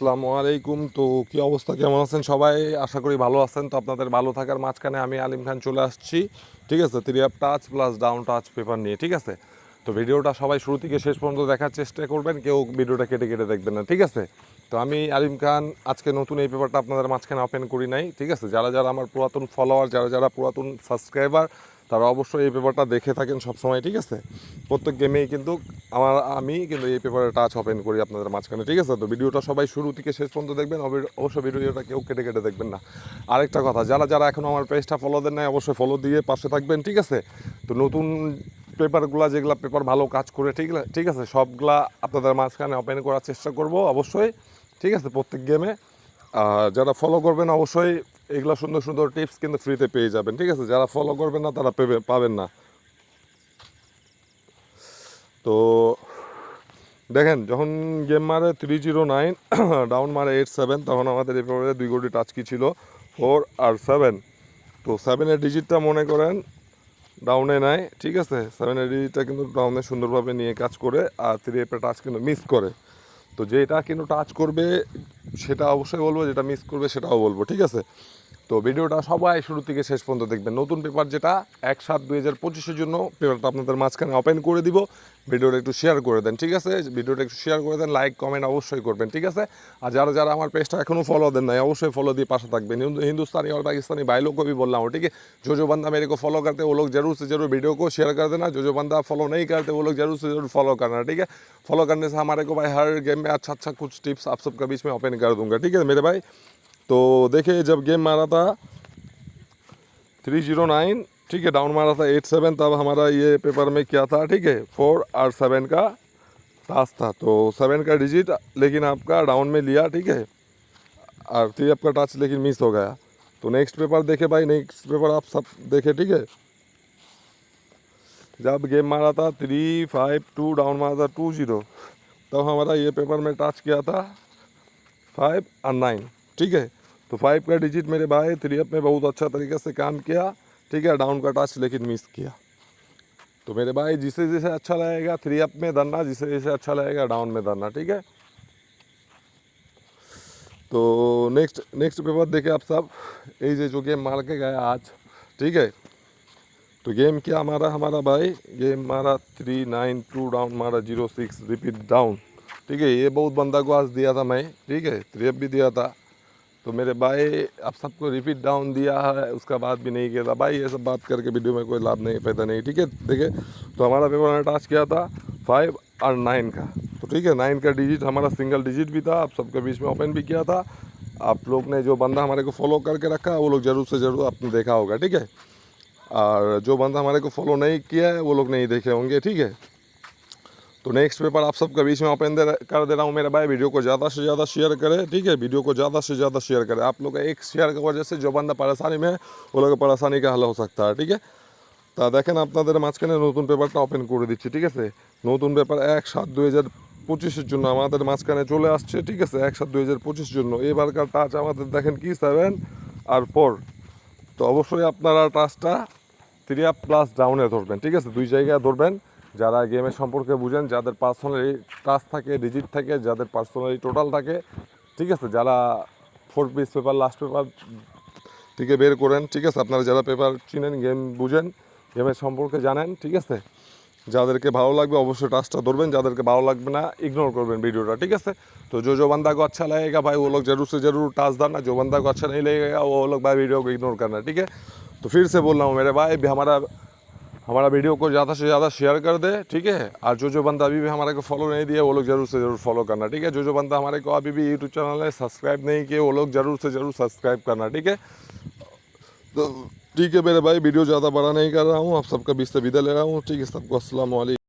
আসসালামু আলাইকুম। তো কি অবস্থা, কেমন আছেন সবাই? আশা করি ভালো আছেন। তো আপনাদের ভালো থাকার মাঝখানে আমি আলিম খান চলে আসছি, ঠিক আছে, three up touch plus down touch paper নিয়ে, ঠিক আছে। তো ভিডিওটা সবাই শুরু থেকে শেষ পর্যন্ত দেখার চেষ্টা করবেন, কেউ ভিডিওটা কেটে কেটে দেখবেন না, ঠিক আছে। তো আমি আলিম খান আজকে নতুন এই পেপারটা আপনাদের মাঝখানে ওপেন করি নাই, ঠিক আছে। যারা যারা আমার পুরাতন ফলোয়ার, যারা যারা পুরাতন সাবস্ক্রাইবার, তারা অবশ্যই এই পেপারটা দেখে থাকেন সবসময়, ঠিক আছে। প্রত্যেক গেমেই কিন্তু আমি কিন্তু এই পেপারে টাচ ওপেন করি আপনাদের মাঝখানে, ঠিক আছে। তো ভিডিওটা সবাই শুরু থেকে শেষ পর্যন্ত দেখবেন, অবশ্যই ভিডিওটা কেউ কেটে কেটে দেখবেন না। আরেকটা কথা, যারা যারা এখনও আমার পেজটা ফলো দেন নাই, অবশ্যই ফলো দিয়ে পাশে থাকবেন, ঠিক আছে। তো নতুন পেপারগুলা, যেগুলা পেপার ভালো কাজ করে, ঠিক আছে, সবগুলা আপনাদের মাঝখানে ওপেন করার চেষ্টা করব অবশ্যই, ঠিক আছে, প্রত্যেক গেমে। যারা ফলো করবেন অবশ্যই এগুলো সুন্দর সুন্দর টিপস কিন্তু ফ্রিতে পেয়ে যাবেন, ঠিক আছে। যারা ফলো করবেন না তারা পাবেন না। তো দেখেন, যখন গেম মারে 309 ডাউন মারে 87, তখন আমাদের এই পেপারে 2 কোটি টাচ কি ছিল 4 আর 7। তো 7-এর ডিজিটটা মনে করেন ডাউনে নেয়, ঠিক আছে। 7-এর ডিজিটটা কিন্তু ডাউনে সুন্দরভাবে নিয়ে কাজ করে, আর 3 টাচ কিন্তু মিস করে। তো যেটা কিন্তু টাচ করবে সেটা অবশ্যই বলবো, যেটা মিস করবে সেটাও বলবো, ঠিক আছে। তো ভিডিওটা সবাই শুরু থেকে শেষ পর্যন্ত দেখবেন। নতুন পেপার যেটা 1/7/2025-এর জন্য পেপারটা আপনাদের মাঝখানে ওপেন করে দিব। ভিডিওটা একটু শেয়ার করে দেন, ঠিক আছে। ভিডিওটা একটু শেয়ার করে দেন, লাইক কমেন্ট অবশ্যই করবেন, ঠিক আছে। আর যারা যারা আমার পেজটা এখনও ফলো দেন নাই, অবশ্যই ফলো দিয়ে পাশে থাকবেন। हिंदुस्तानी और पाकिस्तानी भाई लोग को भी बोल रहा हूँ, ठीक है। जो बंदा मेरे को फॉलो करते हैं वो लोग जरूर से जरूर वीडियो को शेयर कर देना। जो बंदा फॉलो नहीं करते वो लोग जरूर से जरूर फॉलो करना, ठीक है। फॉलो करने से हमारे को भाई हर गेम में अच्छा अच्छा कुछ टिप्स आप सबके बीच में ओपन कर दूंगा, ठीक है मेरे भाई। तो देखिए, जब गेम मारा था 309, ठीक है, डाउन मारा था 87, तब हमारा ये पेपर में क्या था, ठीक है, 4 और 7 का टास्क था। तो 7 का डिजिट लेकिन आपका डाउन में लिया, ठीक है, और 3 आपका टच लेकिन मिस हो गया। तो नेक्स्ट पेपर देखे भाई, नेक्स्ट पेपर आप सब देखे, ठीक है। जब गेम मारा था 352, डाउन मारा था 20, तब हमारा ये पेपर में टच किया था 5 और 9, ठीक है। तो 5 का डिजिट मेरे भाई 3 अप में बहुत अच्छा तरीके से काम किया, ठीक है। डाउन का टच लेकिन मिस किया। तो मेरे भाई जिसे जैसे अच्छा लगेगा 3 अप में धरना, जिसे जैसे अच्छा लगेगा डाउन में धरना, ठीक है। तो नेक्स्ट पेपर देखे आप सब, ये जो गेम मार के गया आज, ठीक है। तो गेम क्या मारा हमारा भाई, गेम मारा 392, डाउन मारा 06, रिपीट डाउन, ठीक है। ये बहुत बंदा को आज दिया था मैं, ठीक है, 3 अप भी दिया था। तो मेरे भाई आप सबको रिपीट डाउन दिया है, उसका बाद भी नहीं किया था भाई। ये सब बात करके वीडियो में कोई लाभ नहीं, फायदा नहीं, ठीक है। देखिए, तो हमारा पेपर में टाच किया था 5 और 9 का। तो ठीक है, 9 का डिजिट हमारा सिंगल डिजिट भी था, आप सबके बीच में ओपन भी किया था। आप लोग ने, जो बंदा हमारे को फॉलो करके रखा, वो लोग जरूर से ज़रूर आपने देखा होगा, ठीक है। और जो बंदा हमारे को फॉलो नहीं किया है वो लोग नहीं देखे होंगे, ठीक है। तो नेक्स्ट पेपर आप सबके बीच में ओपन कर दे रहा हूँ मेरे भाई। वीडियो को ज़्यादा से ज़्यादा शेयर करें, ठीक है। वीडियो को ज़्यादा से ज़्यादा शेयर करें। आप लोग एक शेयर की वजह से जो बंदा परेशानी में है वो लोग परेशानी का हल हो सकता है, ठीक है। তা দেখেন, আপনাদের মাঝখানে নতুন পেপারটা ওপেন করে দিচ্ছি, ঠিক আছে। নতুন পেপার 1/7/2025-এর জন্য আমাদের মাঝখানে চলে আসছে, ঠিক আছে। 1/7/2025 জন্য এবারকার টাচ আমাদের দেখেন কি 7 আর 4। তো অবশ্যই আপনারা টাচটা 3 আপ প্লাস ডাউনে ধরবেন, ঠিক আছে, দুই জায়গায় ধরবেন। যারা গেমের সম্পর্কে বুঝেন, যাদের পার্সোনালি টাচ থাকে, ডিজিট থাকে, যাদের পার্সোনালি টোটাল থাকে, ঠিক আছে, যারা 4 পিস পেপার লাস্ট পেপার থেকে বের করেন, ঠিক আছে। আপনারা যারা পেপার চিনেন, গেম বুঝেন, গেমের সম্পর্কে জানেন, ঠিক আছে, যাদেরকে ভালো লাগবে অবশ্যই টাচটা ধরবেন, যাদেরকে ভালো লাগবে না इग्नोर করবেন ভিডিওটা, ঠিক আছে। तो जो बंदा को अच्छा लगेगा भाई वो लोग जरूर से जरूर टाच देना, जो बंदा को अच्छा नहीं लगेगा वो लोग भाई वीडियो को इग्नोर करना, ठीक है। तो फिर से बोल रहा हूँ मेरे भाई, हमारा वीडियो को ज़्यादा से ज़्यादा शेयर कर दे, ठीक है। और जो बंदा अभी भी हमारे को फॉलो नहीं दिया वो लोग जरूर से जरूर फॉलो करना, ठीक है। जो बंदा हमारे को अभी भी यूट्यूब चैनल है सब्सक्राइब नहीं किए वो लोग जरूर से जरूर सब्सक्राइब करना, ठीक है। तो ठीक है मेरे भाई, वीडियो ज़्यादा बड़ा नहीं कर रहा हूँ, आप सबका बीच से विदा ले रहा हूँ, ठीक है। सबको अस्सलाम वालेकुम।